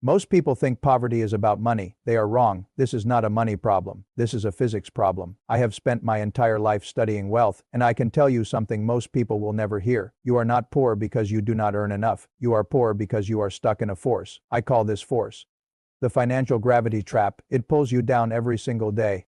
Most people think poverty is about money. They are wrong. This is not a money problem. This is a physics problem. I have spent my entire life studying wealth, and I can tell you something most people will never hear. You are not poor because you do not earn enough. You are poor because you are stuck in a force. I call this force the financial gravity trap. It pulls you down every single day.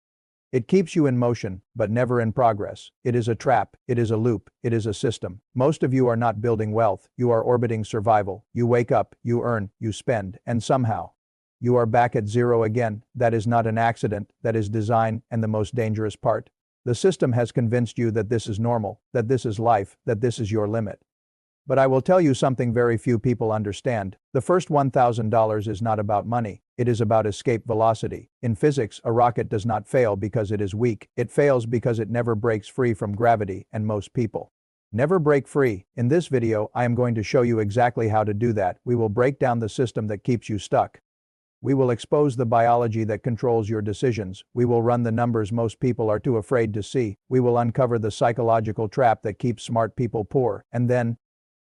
It keeps you in motion, but never in progress. It is a trap, it is a loop, it is a system. Most of you are not building wealth, you are orbiting survival. You wake up, you earn, you spend, and somehow you are back at zero again. That is not an accident, that is design, and the most dangerous part. The system has convinced you that this is normal, that this is life, that this is your limit. But I will tell you something very few people understand. The first $1,000 is not about money. It is about escape velocity. In physics, a rocket does not fail because it is weak. It fails because it never breaks free from gravity, and most people never break free. In this video, I am going to show you exactly how to do that. We will break down the system that keeps you stuck. We will expose the biology that controls your decisions. We will run the numbers most people are too afraid to see. We will uncover the psychological trap that keeps smart people poor. And then,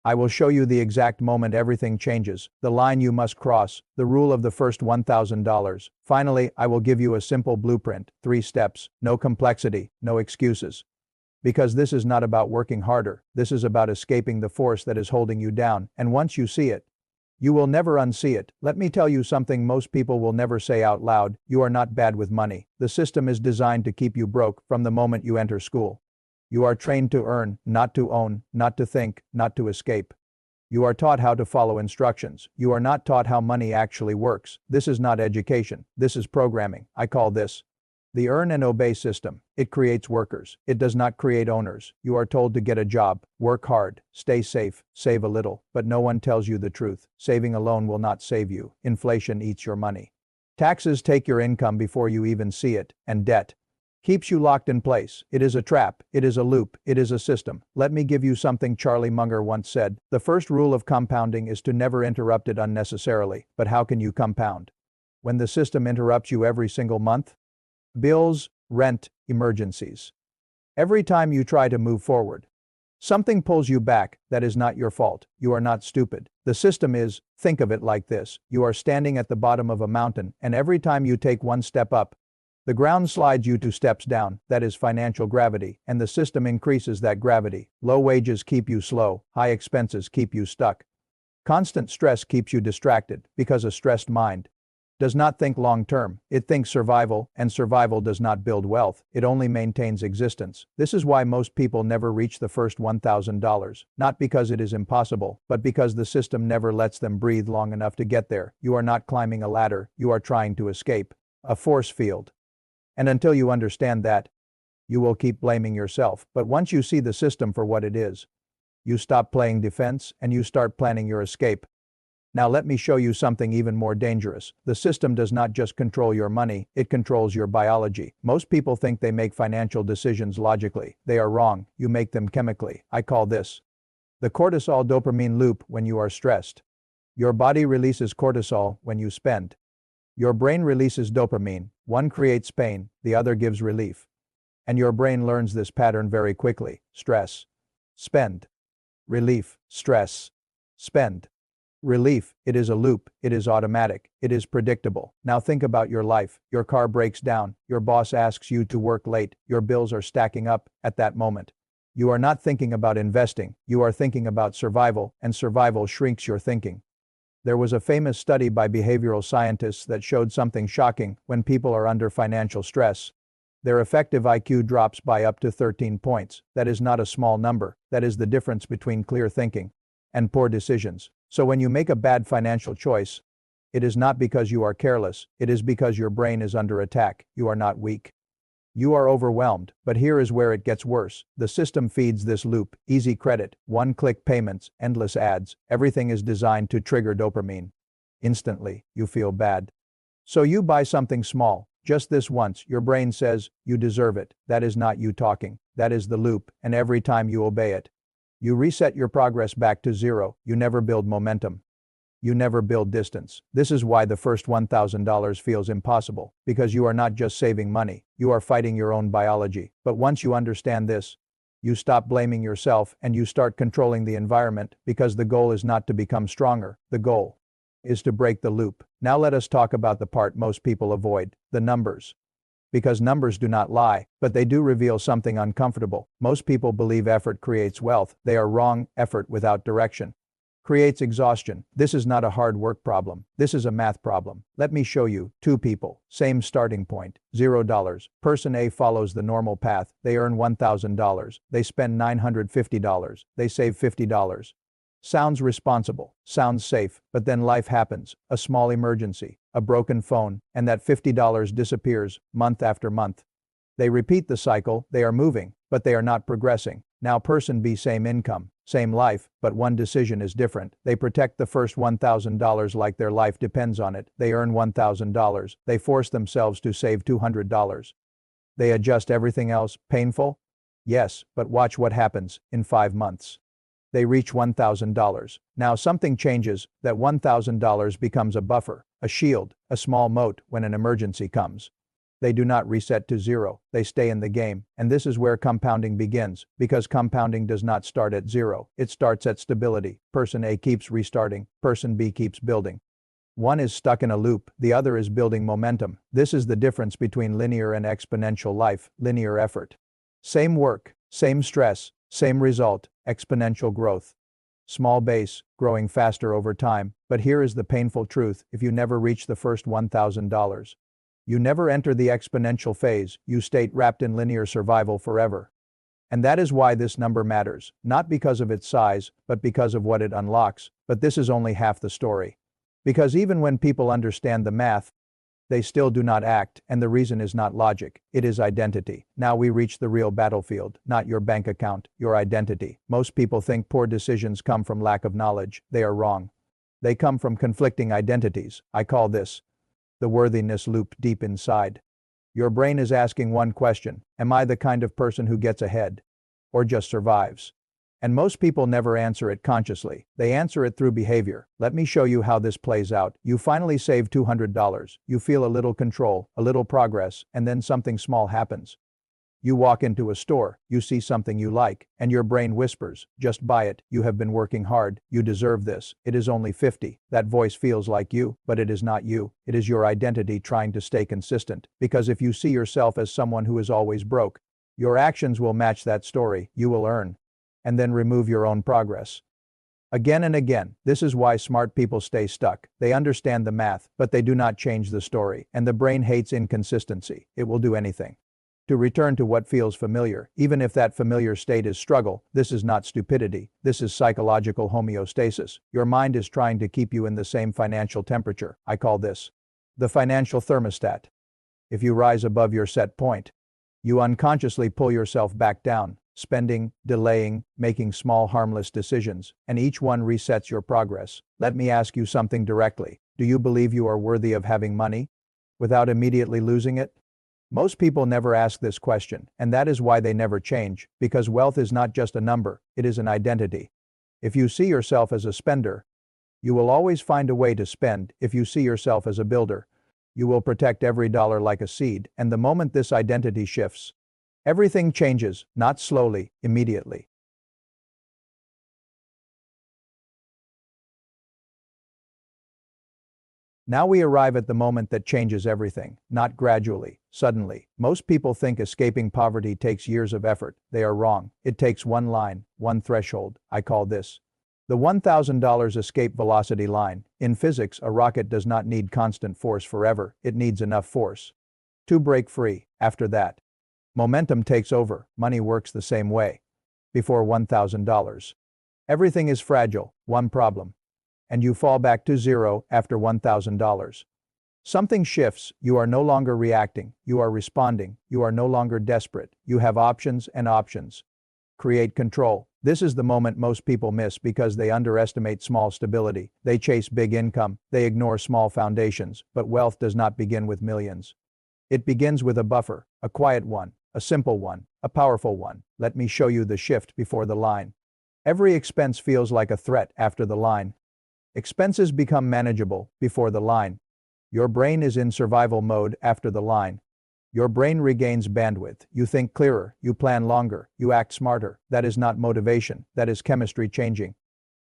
I will show you the exact moment everything changes, the line you must cross, the rule of the first $1,000. Finally, I will give you a simple blueprint, 3 steps, no complexity, no excuses. Because this is not about working harder, this is about escaping the force that is holding you down, and once you see it, you will never unsee it. Let me tell you something most people will never say out loud: you are not bad with money. The system is designed to keep you broke from the moment you enter school. You are trained to earn, not to own, not to think, not to escape. You are taught how to follow instructions. You are not taught how money actually works. This is not education. This is programming. I call this the earn and obey system. It creates workers. It does not create owners. You are told to get a job, work hard, stay safe, save a little, but no one tells you the truth. Saving alone will not save you. Inflation eats your money. Taxes take your income before you even see it, and debt keeps you locked in place. It is a trap, it is a loop, it is a system. Let me give you something Charlie Munger once said. The first rule of compounding is to never interrupt it unnecessarily. But how can you compound when the system interrupts you every single month? Bills, rent, emergencies. Every time you try to move forward, something pulls you back. That is not your fault. You are not stupid. The system is, think of it like this. You are standing at the bottom of a mountain, and every time you take one step up, the ground slides you 2 steps down. That is financial gravity, and the system increases that gravity. Low wages keep you slow, high expenses keep you stuck. Constant stress keeps you distracted, because a stressed mind does not think long term. It thinks survival, and survival does not build wealth, it only maintains existence. This is why most people never reach the first $1,000. Not because it is impossible, but because the system never lets them breathe long enough to get there. You are not climbing a ladder, you are trying to escape a force field. And until you understand that, you will keep blaming yourself. But once you see the system for what it is, you stop playing defense and you start planning your escape. Now let me show you something even more dangerous. The system does not just control your money, it controls your biology. Most people think they make financial decisions logically. They are wrong. You make them chemically. I call this the cortisol dopamine loop. When you are stressed, your body releases cortisol. When you spend, your brain releases dopamine. One creates pain, the other gives relief. And your brain learns this pattern very quickly. Stress, spend. Relief, stress, spend. Relief. It is a loop. It is automatic. It is predictable. Now think about your life. Your car breaks down. Your boss asks you to work late. Your bills are stacking up. At that moment, you are not thinking about investing. You are thinking about survival, and survival shrinks your thinking. There was a famous study by behavioral scientists that showed something shocking. When people are under financial stress, their effective IQ drops by up to 13 points. That is not a small number. That is the difference between clear thinking and poor decisions. So when you make a bad financial choice, it is not because you are careless. It is because your brain is under attack. You are not weak. You are overwhelmed. But here is where it gets worse. The system feeds this loop. Easy credit, one-click payments, endless ads. Everything is designed to trigger dopamine. Instantly, you feel bad. So you buy something small. Just this once, your brain says, you deserve it. That is not you talking. That is the loop, and every time you obey it, you reset your progress back to zero. You never build momentum. You never build distance. This is why the first $1,000 feels impossible, because you are not just saving money, you are fighting your own biology. But once you understand this, you stop blaming yourself and you start controlling the environment, because the goal is not to become stronger. The goal is to break the loop. Now let us talk about the part most people avoid, the numbers. Because numbers do not lie, but they do reveal something uncomfortable. Most people believe effort creates wealth. They are wrong. Effort without direction creates exhaustion. This is not a hard work problem. This is a math problem. Let me show you. Two people, same starting point, $0. Person A follows the normal path. They earn $1,000. They spend $950. They save $50. Sounds responsible, sounds safe, but then life happens, a small emergency, a broken phone, and that $50 disappears, month after month. They repeat the cycle, they are moving, but they are not progressing. Now person B, same income, same life, but one decision is different. They protect the first $1,000 like their life depends on it. They earn $1,000. They force themselves to save $200. They adjust everything else. Painful? Yes, but watch what happens in 5 months. They reach $1,000. Now something changes. That $1,000 becomes a buffer, a shield, a small moat when an emergency comes. They do not reset to zero. They stay in the game. And this is where compounding begins, because compounding does not start at zero. It starts at stability. Person A keeps restarting. Person B keeps building. One is stuck in a loop. The other is building momentum. This is the difference between linear and exponential life. Linear effort. Same work, same stress, same result, exponential growth. Small base, growing faster over time. But here is the painful truth. If you never reach the first $1,000, you never enter the exponential phase. You stay wrapped in linear survival forever. And that is why this number matters, not because of its size, but because of what it unlocks. But this is only half the story. Because even when people understand the math, they still do not act, and the reason is not logic, it is identity. Now we reach the real battlefield, not your bank account, your identity. Most people think poor decisions come from lack of knowledge. They are wrong. They come from conflicting identities. I call this the worthiness loop deep inside. Your brain is asking one question: am I the kind of person who gets ahead or just survives? And most people never answer it consciously. They answer it through behavior. Let me show you how this plays out. You finally save $200. You feel a little control, a little progress, and then something small happens. You walk into a store, you see something you like, and your brain whispers, just buy it. You have been working hard. You deserve this. It is only 50. That voice feels like you, but it is not you. It is your identity trying to stay consistent. Because if you see yourself as someone who is always broke, your actions will match that story. You will earn and then remove your own progress. Again and again, this is why smart people stay stuck. They understand the math, but they do not change the story, and the brain hates inconsistency. It will do anything to return to what feels familiar, even if that familiar state is struggle. This is not stupidity. This is psychological homeostasis. Your mind is trying to keep you in the same financial temperature. I call this the financial thermostat. If you rise above your set point, you unconsciously pull yourself back down. Spending, delaying, making small harmless decisions, and each one resets your progress. Let me ask you something directly. Do you believe you are worthy of having money without immediately losing it? Most people never ask this question, and that is why they never change, because wealth is not just a number, it is an identity. If you see yourself as a spender, you will always find a way to spend. If you see yourself as a builder, you will protect every dollar like a seed, and the moment this identity shifts, everything changes, not slowly, immediately. Now we arrive at the moment that changes everything, not gradually, suddenly. Most people think escaping poverty takes years of effort. They are wrong. It takes one line, one threshold. I call this the $1,000 escape velocity line. In physics, a rocket does not need constant force forever. It needs enough force to break free. After that, momentum takes over. Money works the same way. Before $1,000, everything is fragile, one problem, and you fall back to zero after $1,000. Something shifts. You are no longer reacting. You are responding. You are no longer desperate. You have options and options. Create control. This is the moment most people miss because they underestimate small stability. They chase big income. They ignore small foundations. But wealth does not begin with millions. It begins with a buffer, a quiet one, a simple one, a powerful one. Let me show you the shift before the line. Every expense feels like a threat after the line. Expenses become manageable before the line. Your brain is in survival mode after the line. Your brain regains bandwidth. You think clearer, you plan longer, you act smarter. That is not motivation, that is chemistry changing.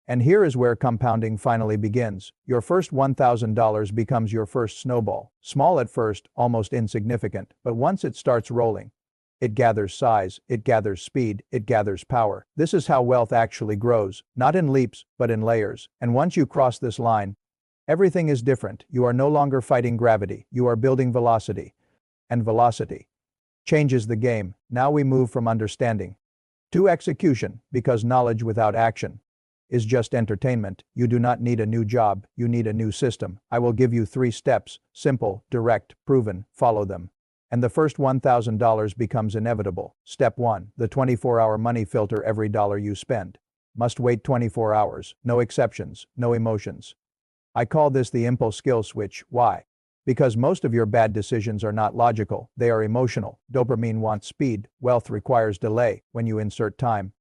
And here is where compounding finally begins. Your first $1,000 becomes your first snowball. Small at first, almost insignificant, but once it starts rolling, it gathers size, it gathers speed, it gathers power. This is how wealth actually grows, not in leaps, but in layers. And once you cross this line, everything is different. You are no longer fighting gravity, you are building velocity. And velocity changes the game. Now we move from understanding to execution, because knowledge without action is just entertainment. You do not need a new job, you need a new system. I will give you 3 steps, simple, direct, proven, follow them. And the first $1,000 becomes inevitable. Step 1. The 24-hour money filter. Every dollar you spend must wait 24 hours. No exceptions, no emotions. I call this the impulse skill switch. Why? Because most of your bad decisions are not logical, they are emotional. Dopamine wants speed, wealth requires delay. When you insert time,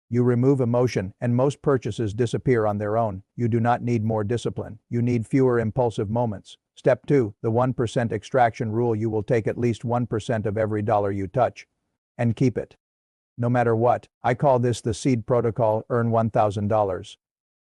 you remove emotion, and most purchases disappear on their own. You do not need more discipline, you need fewer impulsive moments. Step 2. The 1% extraction rule. You will take at least 1% of every dollar you touch and keep it, no matter what. I call this the seed protocol. Earn $1,000.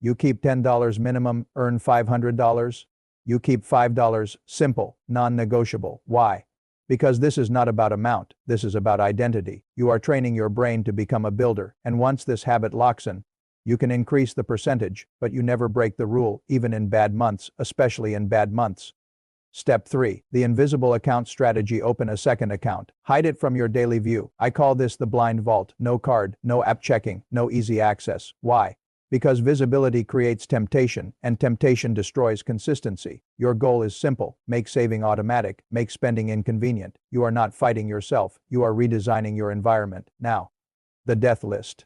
You keep $10 minimum, earn $500. You keep $5. Simple, non-negotiable. Why? Because this is not about amount, this is about identity. You are training your brain to become a builder, and once this habit locks in, you can increase the percentage, but you never break the rule, even in bad months, especially in bad months. Step 3. The invisible account strategy. Open a second account. Hide it from your daily view. I call this the blind vault. No card, no app checking, no easy access. Why? Because visibility creates temptation, and temptation destroys consistency. Your goal is simple. Make saving automatic, make spending inconvenient. You are not fighting yourself, you are redesigning your environment. Now, the death list.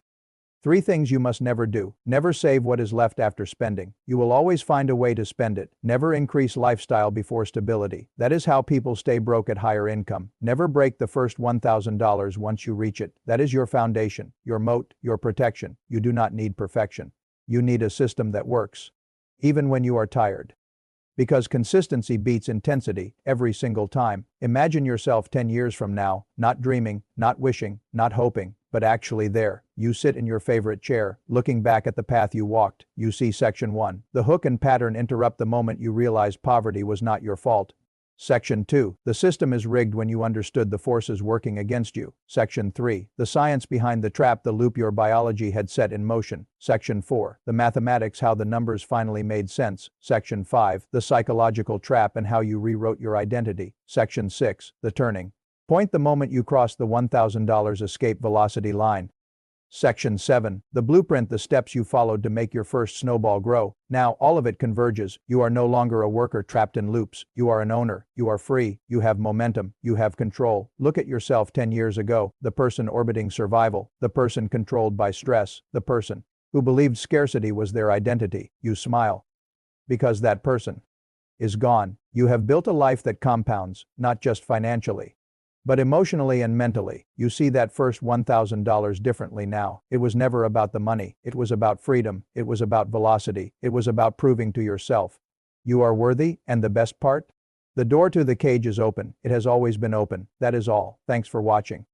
3 things you must never do. Never save what is left after spending. You will always find a way to spend it. Never increase lifestyle before stability. That is how people stay broke at higher income. Never break the first $1,000 once you reach it. That is your foundation, your moat, your protection. You do not need perfection. You need a system that works, even when you are tired. Because consistency beats intensity every single time. Imagine yourself 10 years from now, not dreaming, not wishing, not hoping, but actually there. You sit in your favorite chair, looking back at the path you walked. You see Section 1. The hook and pattern interrupt the moment you realized poverty was not your fault. Section 2. The system is rigged when you understood the forces working against you. Section 3. The science behind the trap, the loop your biology had set in motion. Section 4. The mathematics, how the numbers finally made sense. Section 5. The psychological trap and how you rewrote your identity. Section 6. The turning point, the moment you cross the $1,000 escape velocity line. Section 7. The blueprint, the steps you followed to make your first snowball grow. Now, all of it converges. You are no longer a worker trapped in loops. You are an owner. You are free. You have momentum. You have control. Look at yourself 10 years ago, the person orbiting survival, the person controlled by stress, the person who believed scarcity was their identity. You smile, because that person is gone. You have built a life that compounds, not just financially, but emotionally and mentally. You see that first $1,000 differently now. It was never about the money. It was about freedom. It was about velocity. It was about proving to yourself you are worthy, and the best part? The door to the cage is open. It has always been open. That is all. Thanks for watching.